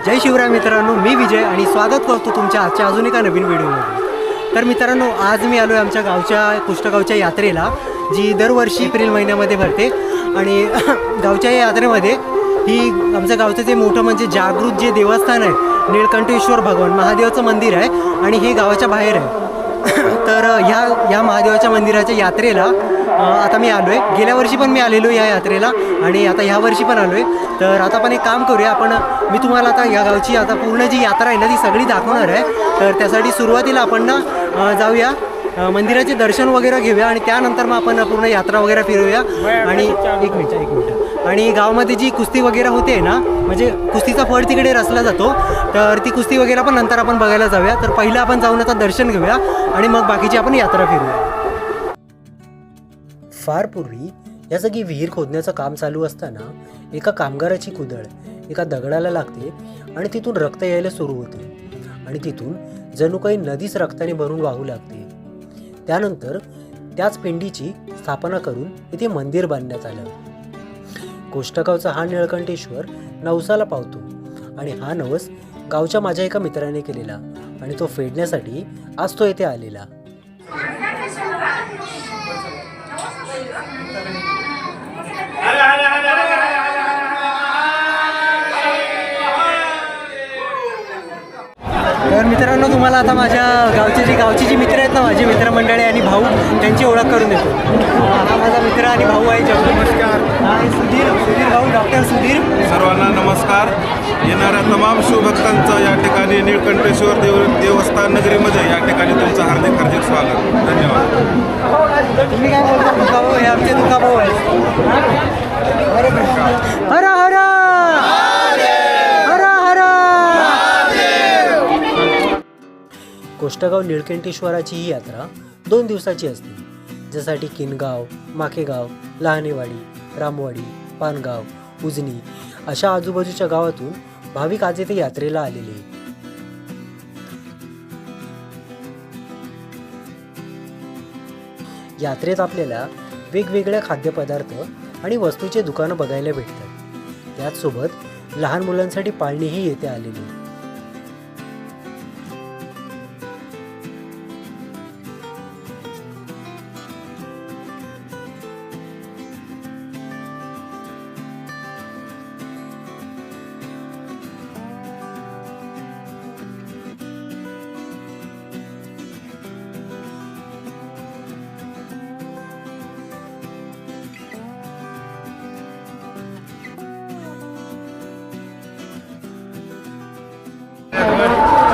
जय शिवराय मित्रांनो, मी विजय आणि स्वागत करतो तुमच्या आजच्या अजून एका नवीन व्हिडिओमध्ये। तर मित्रांनो, आज मी आलो आहे आमच्या गावच्या कुष्ठगावच्या यात्रेला, जी दरवर्षी एप्रिल महिन्यामध्ये भरते। आणि गावच्या या यात्रेमध्ये ही आमच्या गावचं जे मोठं म्हणजे जागृत जे देवस्थान आहे, निळकंठेश्वर भगवान महादेवाचं मंदिर आहे आणि हे गावाच्या बाहेर आहे। तर ह्या महादेवाच्या मंदिराच्या यात्रेला आता मी आलो आहे। गेल्या वर्षी पण मी आलेलो या यात्रेला आणि आता ह्या वर्षी पण आलो आहे। तर आता आपण एक काम करूया, मी तुम्हाला आता या गावची आता पूर्ण जी यात्रा आहे ना ती सगळी दाखवणार आहे। तर त्यासाठी सुरुवातीला आपण जाऊया, मंदिराचे दर्शन वगैरे घेऊया आणि त्यानंतर मग आपण पूर्ण यात्रा वगैरे फिरूया। आणि एक मिनिट आणि गावामध्ये जी कुस्ती वगैरे होते ना, म्हणजे कुस्तीचा फळ तिकडे रचला जातो, तर ती कुस्ती वगैरे पण नंतर आपण बघायला जाऊया। तर पहिलं आपण जाऊन आता दर्शन घेऊया आणि मग बाकीची आपण यात्रा फिरूया। फार पूर्वी या जागी विहीर खोदण्याचं काम चालू असताना एका कामगाराची कुदळ एका दगडाला लागते आणि तिथून रक्त यायला सुरू होते आणि तिथून जणू काही नदीच रक्ताने भरून वाहू लागते। त्यानंतर त्याच पिंडीची स्थापना करून इथे मंदिर बांधण्यात आलं। कोष्टगावचा हा निळकंठेश्वर नवसाला पावतो आणि हा नवस गावच्या माझ्या एका मित्राने केलेला आणि तो फेडण्यासाठी आज तो येथे आलेला। तर मित्रांनो, तुम्हाला आता माझ्या गावची जी मित्र आहेत ना, माझे मित्रमंडळी आणि भाऊ, त्यांची ओळख करून देतो। हा माझा मित्र आणि भाऊ आहे जग। नमस्कार। हा सुधीर भाऊ, डॉक्टर सुधीर। सर्वांना नमस्कार। येणाऱ्या तमाम शिवभक्तांचं या ठिकाणी निळकंठेश्वर देवस्थान नगरीमध्ये या ठिकाणी तुमचं हार्दिक हार्दिक स्वागत। धन्यवाद। तुम्ही काय बोलता? दुखाभाऊ हे आमचे दुखाभाऊ आहेत। हर हर कोष्टगाव निळकंठेश्वराची ही यात्रा 2 दिवसाची असते, ज्यासाठी किनगाव, माखेगाव, लहानेवाडी, रामवाडी, पानगाव, उजनी अशा आजूबाजूच्या गावातून भाविक आज येथे यात्रेला आलेले। यात्रेत आपल्याला वेगवेगळ्या खाद्यपदार्थ आणि वस्तूचे दुकानं बघायला भेटतात। त्याचसोबत लहान मुलांसाठी पाळणीही येथे आलेली।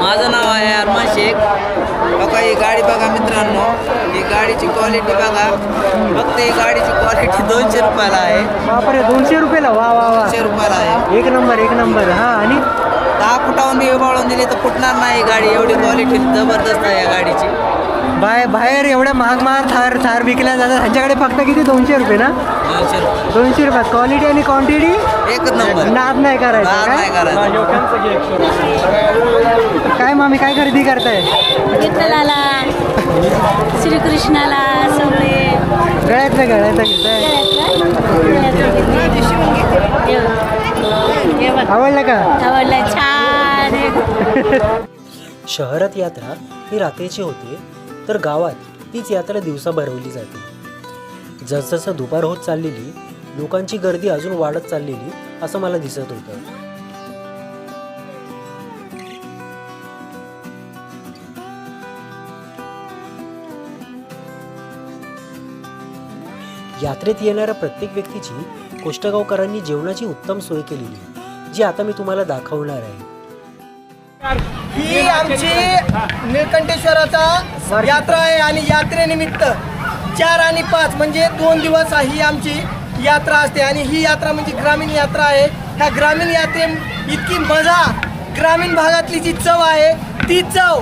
माझं नाव आहे अरमान शेख। बघा ही गाडी बघा मित्रांनो, ही गाडीची क्वालिटी बघा। फक्त ही गाडीची क्वालिटी 200 रुपयाला आहे। बापरे, 200 रुपयाला? वा वा वा, 200 रुपयाला आहे। एक नंबर। हा, आणि 10 फुटावून बी वाळून दिली तर फुटणार नाही गाडी, एवढी क्वालिटी जबरदस्त आहे या गाडीची। बाहेर एवढ्या महाग थार विकल्या जातात, ह्यांच्याकडे फक्त किती 200 रुपये ना? 200 रुपयात क्वालिटी आणि क्वांटिटी एकच नंबर। नाद नाही करायचं। काय मामी, काय खरेदी करताय? विठ्ठलाला, श्रीकृष्णाला सगळे गळ्यातलं घेताय? आवडलं का? आवडलं, छान। शहरात यात्रा ही रात्रीची होते, तर गावात तीच यात्रा दिवसा भरवली जाते। जसजसं दुपार होत चाललेली, लोकांची गर्दी अजून वाढत चाललेली असं मला दिसत होतं। यात्रेत येणाऱ्या प्रत्येक व्यक्तीची कोष्टगावकरांनी जेवणाची उत्तम सोय केलेली, जी आता मी तुम्हाला दाखवणार आहे। ही आमची निळकंठेश्वराचा यात्रा आहे आणि यात्रेनिमित्त 4 आणि 5 म्हणजे 2 दिवस ही आमची यात्रा असते। आणि ही यात्रा म्हणजे ग्रामीण यात्रा आहे। ह्या ग्रामीण यात्रेत इतकी मजा, ग्रामीण भागातली जी चव आहे ती चव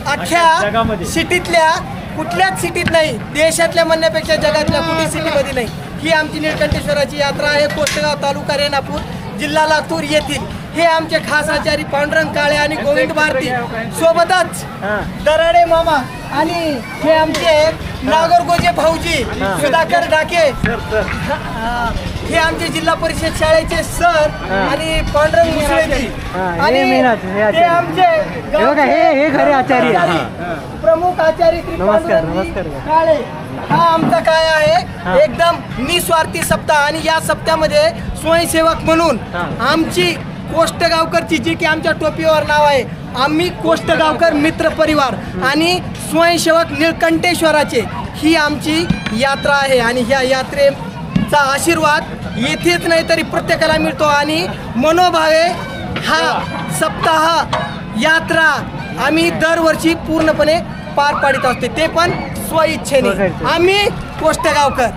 अख्ख्या सिटीतल्या कुठल्याच सिटीत नाही, देशातल्या म्हणण्यापेक्षा जगातल्या कुठली सिटीमध्ये नाही। ही आमची निळकंठेश्वराची यात्रा आहे, कोष्टगाव तालुका रेणापूर जिल्हा लातूर येथील। हे आमचे खास आचारी पांडुरंग काळे आणि गोविंद भारती, सोबतच दराडे मामा आणि हे आमचे नागरगोजे भाऊजी, सुधाकर ढाके, हे आमचे जिल्हा परिषद शाळेचे सर आणि पांडुरंग मुसळेजी आणि ते आमचे हे खरे आचार्य आहे. प्रमुख आचार्य श्री नमस्कार, पांडुरंगजी नमस्कार. काळे. हा आमचा काय आहे एकदम निस्वार्थी सप्ताह आणि या सप्त्यामध्ये स्वयंसेवक म्हणून आमची कोष्टगावकरची जी की आमच्या टोपीवर नाव आहे, आम्ही कोष्टगावकर मित्र परिवार आणि स्वयंसेवक निळकंठेश्वराचे ही आमची यात्रा आहे आणि ह्या यात्रेचा आशीर्वाद येथेच नाही तरी प्रत्येकाला मिळतो आणि मनोभावे हा सप्ताह यात्रा आम्ही दरवर्षी पूर्णपणे पार पाडित असते, ते पण स्वइच्छेने. आम्ही कोष्टगावकर.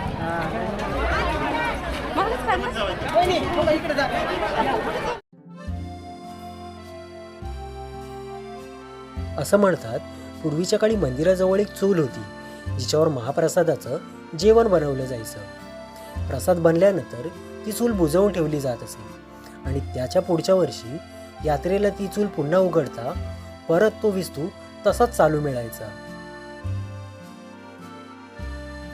असं म्हणतात, पूर्वीच्या काळी मंदिराजवळ एक चूल होती जिच्यावर महाप्रसादाचं जेवण बनवलं जायचं. प्रसाद बनल्यानंतर ती चूल बुजवून ठेवली जात असे आणि त्याच्या पुढच्या वर्षी यात्रेला ती चूल पुन्हा उघडता परत तो विस्तू तसाच चालू मिळायचा.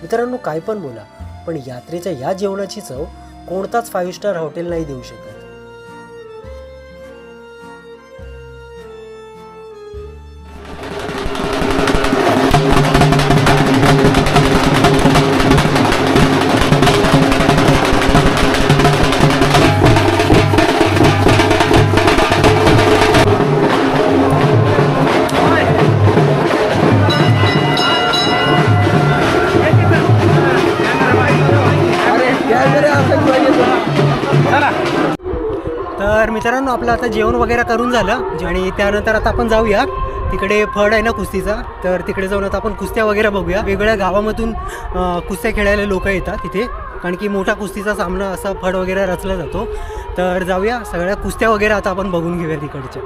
मित्रांनो, काय पण बोला, पण यात्रेच्या या जेवणाची चव कोणताच 5 स्टार हॉटेल नाही देऊ शकत. तर मित्रांनो, आपलं आता जेवण वगैरे करून झालं आणि त्यानंतर आता आपण जाऊया तिकडे. फड आहे ना कुस्तीचा, तर तिकडे जाऊन आता आपण कुस्त्या वगैरे बघूया. वेगवेगळ्या गावामधून कुस्त्या खेळायला लोक येतात तिथे, कारण की मोठा कुस्तीचा सामना असा फड वगैरे रचला जातो. तर जाऊया, सगळ्या कुस्त्या वगैरे आता आपण बघून घेऊया तिकडच्या.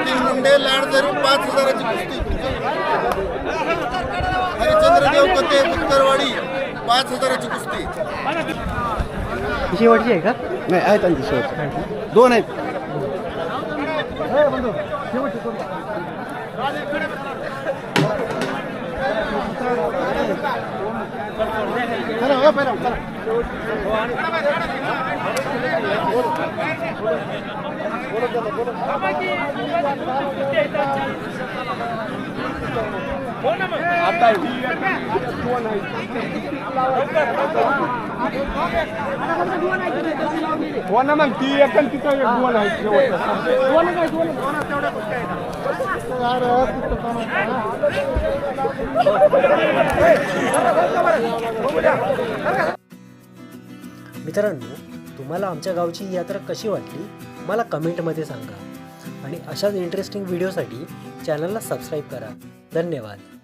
तीन मुंडे लाड धरून 5,000ची कुस्ती. हरिचंद्र देवकते उत्तरवाडी 5,000ची कुस्ती. ही शेवटची आहे का? नाही आहेत आणखी शेवट 2 आहेत. मित्रांनो, तुम्हाला आमच्या गावची यात्रा कशी वाटली मला कमेंटमध्ये सांगा आणि अशाच इंटरेस्टिंग व्हिडिओसाठी चॅनलला सबस्क्राईब करा. धन्यवाद.